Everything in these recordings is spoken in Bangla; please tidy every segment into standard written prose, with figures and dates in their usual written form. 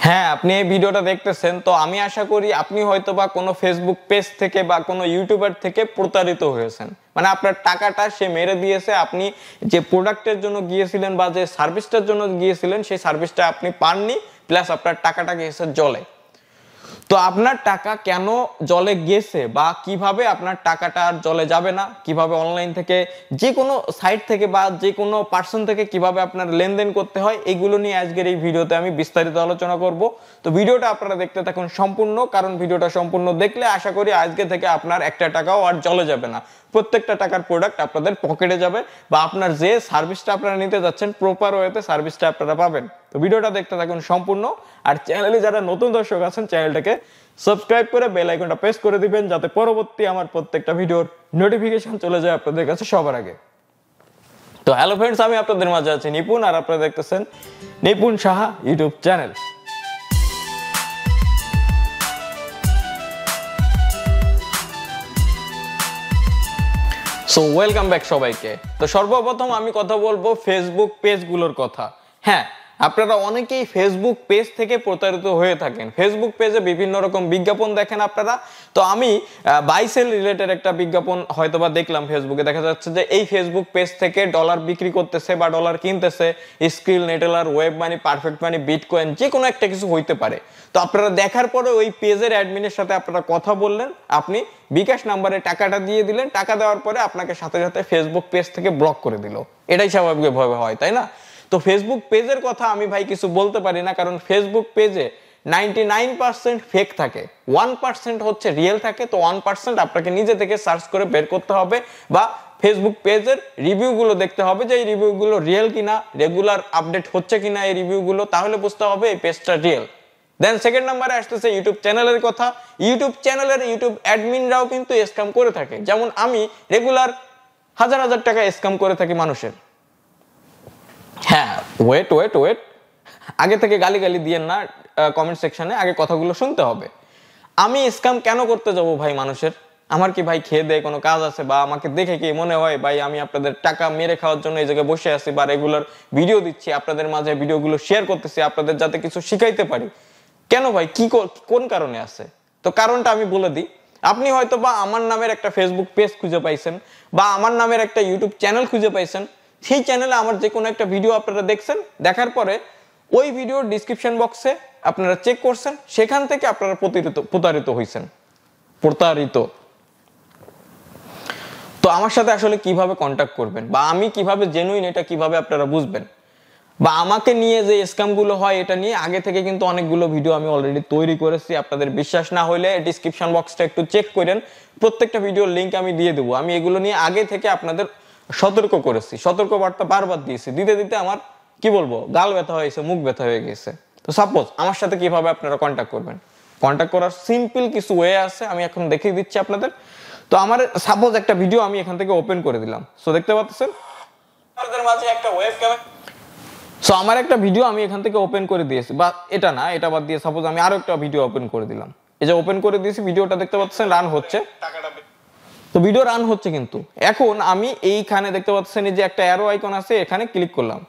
হ্যাঁ, আপনি এই ভিডিওটা দেখতেছেন, তো আমি আশা করি আপনি হয়তোবা কোনো ফেসবুক পেজ থেকে বা কোনো ইউটিউবার থেকে প্রতারিত হয়েছেন। মানে আপনার টাকাটা সে মেরে দিয়েছে, আপনি যে প্রোডাক্টের জন্য গিয়েছিলেন বা যে সার্ভিসটার জন্য গিয়েছিলেন সেই সার্ভিসটা আপনি পাননি, প্লাস আপনার টাকাটা গিয়েছে জলে। তো আপনার টাকা কেন জলে গেছে বা কিভাবে আপনার টাকাটা আর জলে যাবে না, কিভাবে অনলাইন থেকে যে কোনো সাইট থেকে বা যে কোনো পার্সন থেকে কিভাবে আপনার লেনদেন করতে হয়, এগুলো নিয়ে আজকের এই ভিডিওতে আমি বিস্তারিত আলোচনা করব। তো ভিডিওটা আপনারা দেখতে থাকুন সম্পূর্ণ, কারণ ভিডিওটা সম্পূর্ণ দেখলে আশা করি আজকে থেকে আপনার একটা টাকাও আর জলে যাবে না। প্রত্যেকটা টাকার প্রোডাক্ট আপনাদের পকেটে যাবে বা আপনার যে সার্ভিসটা আপনারা নিতে যাচ্ছেন প্রপার ওয়েতে সার্ভিসটা আপনারা পাবেন। তো ভিডিওটা দেখতে থাকুন সম্পূর্ণ। আর চ্যানেলে যারা নতুন দর্শক আছেন চ্যানেলটাকে সাবস্ক্রাইব করে বেল আইকনটা প্রেস করে দিবেন, যাতে পরবর্তী আমার প্রত্যেকটা ভিডিওর নোটিফিকেশন চলে যায় আপনাদের কাছে সবার আগে। তো হ্যালো ফ্রেন্ডস, আমি আপনাদের মাঝে আছি নিপুণ, আর আপনারা দেখতেছেন Nipun Saha YouTube channel. So welcome back সবাইকে। তো সর্বপ্রথম আমি কথা বলবো ফেসবুক পেজগুলোর কথা। হ্যাঁ, আপনারা অনেকেই ফেসবুক পেজ থেকে প্রতারিত হয়ে থাকেন। ফেসবুক পেজে বিভিন্ন রকম বিজ্ঞাপন দেখেন আপনারা। তো আমি বাইসেল রিলেটেড একটা বিজ্ঞাপন হয়তোবা দেখলাম ফেসবুকে, দেখা যাচ্ছে যে এই ফেসবুক পেজ থেকে ডলার বিক্রি করতেছে বা ডলার কিনতেছে, Skrill, Neteller, web money, perfect money, bitcoin, যে কোনো একটা কিছু হইতে পারে। তো আপনারা দেখার পরে ওই পেজের অ্যাডমিনের সাথে আপনারা কথা বললেন, আপনি বিকাশ নাম্বারে টাকাটা দিয়ে দিলেন, টাকা দেওয়ার পরে আপনাকে সাথে সাথে ফেসবুক পেজ থেকে ব্লক করে দিল। এটাই স্বাভাবিকভাবে হয়, তাই না? তো ফেসবুক পেজের কথা আমি ভাই কিছু বলতে পারি না, কারণ ফেসবুক পেজে 99% ফেক থাকে, 1% হচ্ছে রিয়েল থাকে। তো 1% আপনাকে নিজে থেকে সার্চ করে বের করতে হবে বা ফেসবুক পেজের রিভিউগুলো দেখতে হবে যে এই রিভিউগুলো রিয়েল কিনা, রেগুলার আপডেট হচ্ছে কিনা এই রিভিউগুলো, তাহলে বুঝতে হবে এই পেজটা রিয়েল। দেন সেকেন্ড নাম্বারে আসতেছে ইউটিউব চ্যানেলের কথা। ইউটিউব চ্যানেলের ইউটিউব অ্যাডমিনরাও কিন্তু স্ক্যাম করে থাকে। যেমন আমি রেগুলার হাজার হাজার টাকা স্ক্যাম করে থাকি মানুষের। হ্যাঁ, ওয়েট, আগে থেকে গালি দিয়েন না কমেন্ট সেকশনে, আগে কথাগুলো শুনতে হবে। আমি স্ক্যাম কেন করতে যাব ভাই মানুষের? আমার কি ভাই খেয়ে দেয়ে কোনো কাজ আছে, বা আমাকে দেখে কি মনে হয় ভাই আমি আপনাদের টাকা মেরে খাওয়ার জন্য এই জায়গায় বসে আছি বা রেগুলার ভিডিও দিচ্ছি, আপনাদের মাঝে ভিডিওগুলো শেয়ার করতেছি আপনাদের যাতে কিছু শিখাইতে পারি? কেন ভাই, কি কোন কারণে আছে? তো কারণটা আমি বলে দিই। আপনি হয়তো বা আমার নামের একটা ফেসবুক পেজ খুঁজে পাইছেন বা আমার নামের একটা ইউটিউব চ্যানেল খুঁজে পাইছেন। সেই চ্যানেলে আমার যে কোনো একটা ভিডিও আপনারা দেখছেন, দেখার পরে ওই ভিডিওর ডিসক্রিপশন বক্সে আপনারা চেক করছেন, সেখান থেকে আপনারা প্রতারিত হয়েছেন। তো আমার সাথে আসলে কিভাবে কন্ট্যাক্ট করবেন বা আমি কিভাবে জেনুইন এটা কিভাবে আপনারা বুঝবেন, বা আমাকে নিয়ে যে স্ক্যামগুলো হয় এটা নিয়ে আগে থেকে কিন্তু অনেকগুলো ভিডিও আমি অলরেডি তৈরি করেছি। আপনাদের বিশ্বাস না হলে ডিসক্রিপশন বক্সটা একটু চেক করেন, প্রত্যেকটা ভিডিওর লিঙ্ক আমি দিয়ে দেবো। আমি এগুলো নিয়ে আগে থেকে আপনাদের সতর্ক করেছি, সতর্কবার্তা বারবার দিয়েছি, দিতে দিতে আমার কি বলবো গাল ব্যথা হয়েছে, মুখ ব্যথা হয়ে গেছে। তো সাপোজ আমার সাথে কিভাবে আপনারা কন্ট্যাক্ট করবেন, কন্ট্যাক্ট করার সিম্পল কিছু ওয়ে আছে, আমি এখন দেখিয়ে দিচ্ছি আপনাদের। তো আমার সাপোজ একটা ভিডিও আমি এখান থেকে ওপেন করে দিলাম। সো দেখতে পাচ্ছেন আপনাদের মাঝে একটা ওয়েব ক্যামেরা। সো আমার একটা ভিডিও আমি এখান থেকে ওপেন করে দিয়েছি, বা এটা না, এটা বাদ দিয়ে সাপোজ আমি আরো একটা ভিডিও ওপেন করে দিলাম। এই যে ওপেন করে দিয়েছি, ভিডিওটা দেখতে পাচ্ছেন রান হচ্ছে। তো ভিডিও রান হচ্ছে, কিন্তু এখন আমি এইখানে দেখতে পাচ্ছেন এই যে একটা অ্যারো আইকন আছে, এখানে ক্লিক করলাম।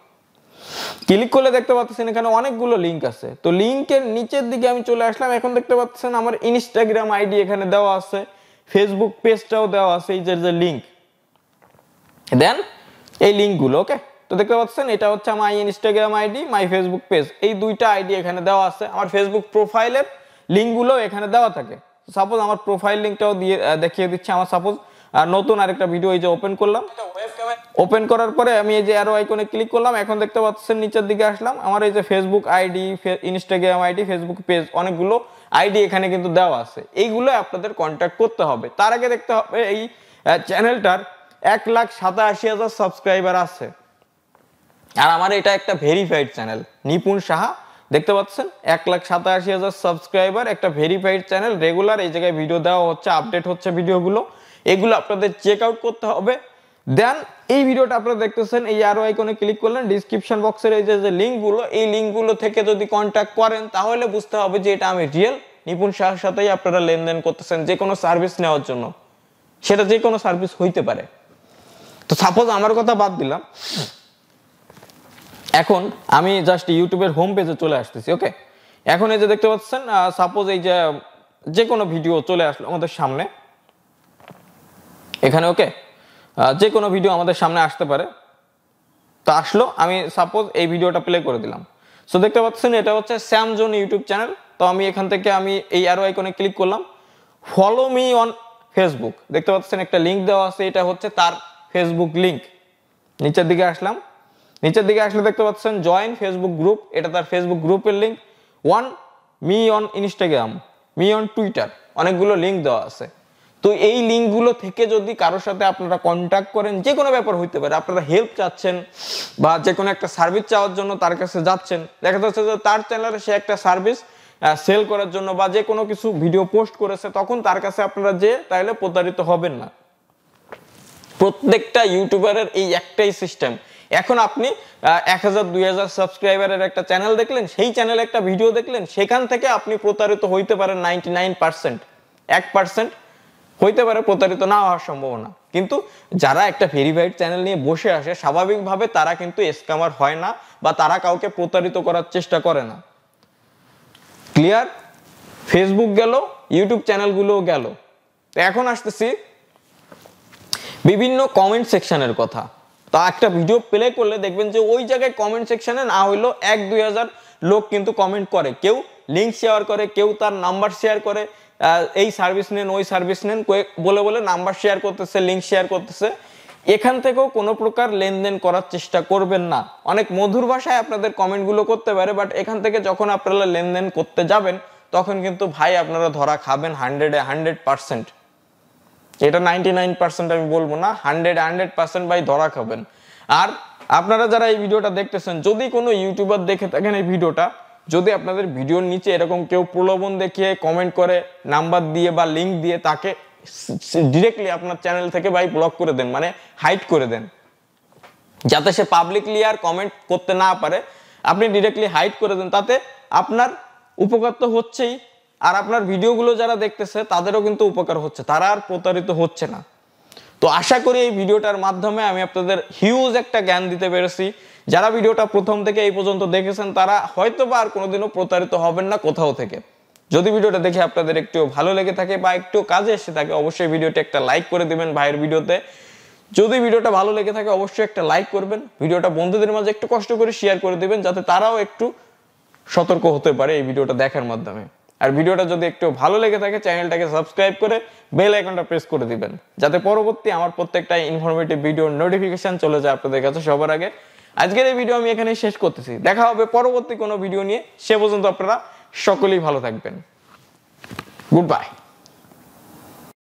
ক্লিক করলে দেখতে পাচ্ছেন এখানে অনেকগুলো লিঙ্ক আছে। তো লিঙ্কের নিচের দিকে আমি চলে আসলাম। এখন দেখতে পাচ্ছেন আমার ইনস্টাগ্রাম আইডি এখানে দেওয়া আছে, ফেসবুক পেজটাও দেওয়া আছে, এই যে লিঙ্ক। দেন এই লিঙ্কগুলো, ওকে, তো দেখতে পাচ্ছেন এটা হচ্ছে আমার Instagram ID, my Facebook page, এই দুইটা আইডি এখানে দেওয়া আছে। আমার ফেসবুক প্রোফাইলের লিঙ্কগুলো এখানে দেওয়া থাকে। সাপোজ আমার প্রোফাইল লিঙ্কটাও দিয়ে দেখিয়ে দিচ্ছি। আমার সাপোজ নতুন আরেকটা ভিডিও এই যে ওপেন করলাম। ওপেন করার পরে আমি এই যে অ্যারো আইকনে ক্লিক করলাম। এখন দেখতে পাচ্ছেন নিচের দিকে আসলাম, আমার এই যে Facebook ID, Instagram ID, Facebook page, অনেকগুলো আইডি এখানে কিন্তু দেওয়া আছে। এইগুলো আপনাদের কন্ট্যাক্ট করতে হবে। তার আগে দেখতে হবে এই চ্যানেলটার 1,87,000 সাবস্ক্রাইবার আছে, আর আমার এটা একটা ভেরিফাইড চ্যানেল নিপুণ সাহা। দেখতে পাচ্ছেন 1,87,000 সাবস্ক্রাইবার, একটা ভেরিফাইড চ্যানেল, রেগুলার এই জায়গায় ভিডিও দেওয়া হচ্ছে, আপডেট হচ্ছে ভিডিওগুলো, এগুলো আপনাদের চেক আউট করতে হবে। দেন এই ভিডিওটা আপনারা দেখতেছেন, এই আরো আইকনে ক্লিক করলেন, ডিসক্রিপশন বক্সের এই যে লিঙ্কগুলো, এই লিঙ্কগুলো থেকে যদি কন্ট্যাক্ট করেন তাহলে বুঝতে হবে যে এটা আমি রিয়েল নিপুণ সাহার সাথেই আপনারা লেনদেন করতেছেন যে কোনো সার্ভিস নেওয়ার জন্য। সেটা যে কোনো সার্ভিস হইতে পারে। তো সাপোজ আমার কথা বাদ দিলাম, এখন আমি জাস্ট ইউটিউবের হোম পেজে চলে আসতেছি। ওকে, এখন এই যে দেখতে পাচ্ছেন সাপোজ এই যে কোনো ভিডিও চলে আসলো আমাদের সামনে এখানে, ওকে, যে কোনো ভিডিও আমাদের সামনে আসতে পারে। তো আসলো, আমি সাপোজ এই ভিডিওটা প্লে করে দিলাম। সো দেখতে পাচ্ছেন এটা হচ্ছে স্যামজন ইউটিউব চ্যানেল। তো আমি এখান থেকে আমি এই অ্যারো আইকনে ক্লিক করলাম, ফলো মি অন ফেসবুক। দেখতে পাচ্ছেন একটা লিঙ্ক দেওয়া আছে, এটা হচ্ছে তার ফেসবুক লিঙ্ক। নিচের দিকে আসলাম, নিচের দিকে আসলে দেখতে পাচ্ছেন জয়েন ফেসবুক গ্রুপ, এটা তার ফেসবুক গ্রুপের link. One me on Instagram, me on Twitter, অনেকগুলো লিঙ্ক দেওয়া আছে। তো এই লিঙ্কগুলো থেকে যদি কারোর সাথে আপনারা কন্ট্যাক্ট করেন, যে কোনো ব্যাপার হইতে পারে, আপনারা হেল্প চাচ্ছেন বা যে কোনো একটা সার্ভিস চাওয়ার জন্য তার কাছে যাচ্ছেন, দেখা যাচ্ছে যে তার চ্যানেলে সে একটা সার্ভিস সেল করার জন্য বা যে কোনো কিছু ভিডিও পোস্ট করেছে, তখন তার কাছে আপনারা যে তাইলে প্রতারিত হবেন না। প্রত্যেকটা ইউটিউবারের এই একটাই সিস্টেম। এখন আপনি 1000 2000 সাবস্ক্রাইবারের একটা চ্যানেল দেখলেন, সেই চ্যানেলে একটা ভিডিও দেখলেন, সেখান থেকে আপনি প্রতারিত হইতে পারেন 99%, 1% হইতে পারে প্রতারিত না হওয়ার সম্ভাবনা। কিন্তু যারা একটা ভেরিফাইড চ্যানেল নিয়ে বসে আসে, স্বাভাবিকভাবে তারা কিন্তু স্ক্যামার হয় না বা তারা কাউকে প্রতারিত করার চেষ্টা করে না। ক্লিয়ার? ফেসবুক গেল, ইউটিউব চ্যানেলগুলোও গেল। তো এখন আসতেছি বিভিন্ন কমেন্ট সেকশনের কথা। তা একটা ভিডিও প্লে করলে দেখবেন যে ওই জায়গায় কমেন্ট সেকশনে না হইলো 1-2000 লোক কিন্তু কমেন্ট করে, কেউ লিঙ্ক শেয়ার করে, কেউ তার নাম্বার শেয়ার করে, এই সার্ভিস নেন ওই সার্ভিস নেন বলে বলে নাম্বার শেয়ার করতেছে, লিঙ্ক শেয়ার করতেছে। এখান থেকেও কোনো প্রকার লেনদেন করার চেষ্টা করবেন না। অনেক মধুর ভাষায় আপনাদের কমেন্টগুলো করতে পারে, বাট এখান থেকে যখন আপনারা লেনদেন করতে যাবেন তখন কিন্তু ভাই আপনারা ধরা খাবেন 100% এটা 99% আমি বলবো না, 100% ভাই ধরা খাবেন। আর আপনারা যারা এই ভিডিওটা দেখতেছেন, যদি কোনো ইউটিউবার দেখে থাকেন এই ভিডিওটা, যদি আপনাদের ভিডিওর নিচে এরকম কেউ প্রলোভন দেখিয়ে কমেন্ট করে নাম্বার দিয়ে বা লিঙ্ক দিয়ে, তাকে ডিরেক্টলি আপনার চ্যানেল থেকে ভাই ব্লক করে দেন, মানে হাইড করে দেন, যাতে সে পাবলিকলি আর কমেন্ট করতে না পারে। আপনি ডিরেক্টলি হাইড করে দেন, তাতে আপনার উপকার তো হচ্ছেই, আর আপনার ভিডিওগুলো যারা দেখতেছে তাদেরও কিন্তু উপকার হচ্ছে, তারা আর প্রতারিত হচ্ছে না। তো আশা করি এই ভিডিওটার মাধ্যমে আমি আপনাদের হিউজ একটা জ্ঞান দিতে পেরেছি। যারা ভিডিওটা প্রথম থেকে এই পর্যন্ত দেখেছেন তারা হয়তো বা আর কোনোদিনও প্রতারিত হবেন না কোথাও থেকে। যদি ভিডিওটা দেখে আপনাদের একটু ভালো লেগে থাকে বা একটু কাজে এসে থাকে, অবশ্যই ভিডিওটা একটা লাইক করে দিবেন ভাইয়ের ভিডিওতে। যদি ভিডিওটা ভালো লেগে থাকে অবশ্যই একটা লাইক করবেন, ভিডিওটা বন্ধুদের মাঝে একটু কষ্ট করে শেয়ার করে দিবেন, যাতে তারাও একটু সতর্ক হতে পারে এই ভিডিওটা দেখার মাধ্যমে। আর ভিডিওটা যদি একটু ভালো লেগে থাকে চ্যানেলটাকে সাবস্ক্রাইব করে বেল আইকনটা প্রেস করে দিবেন, যাতে পরবর্তী আমার প্রত্যেকটা ইনফরমেটিভ ভিডিওর নোটিফিকেশন চলে যায় আপনাদের কাছে সবার আগে। আজকের এই ভিডিও আমি এখানেই শেষ করতেছি, দেখা হবে পরবর্তী কোনো ভিডিও নিয়ে। সে পর্যন্ত আপনারা সকলেই ভালো থাকবেন। Good bye.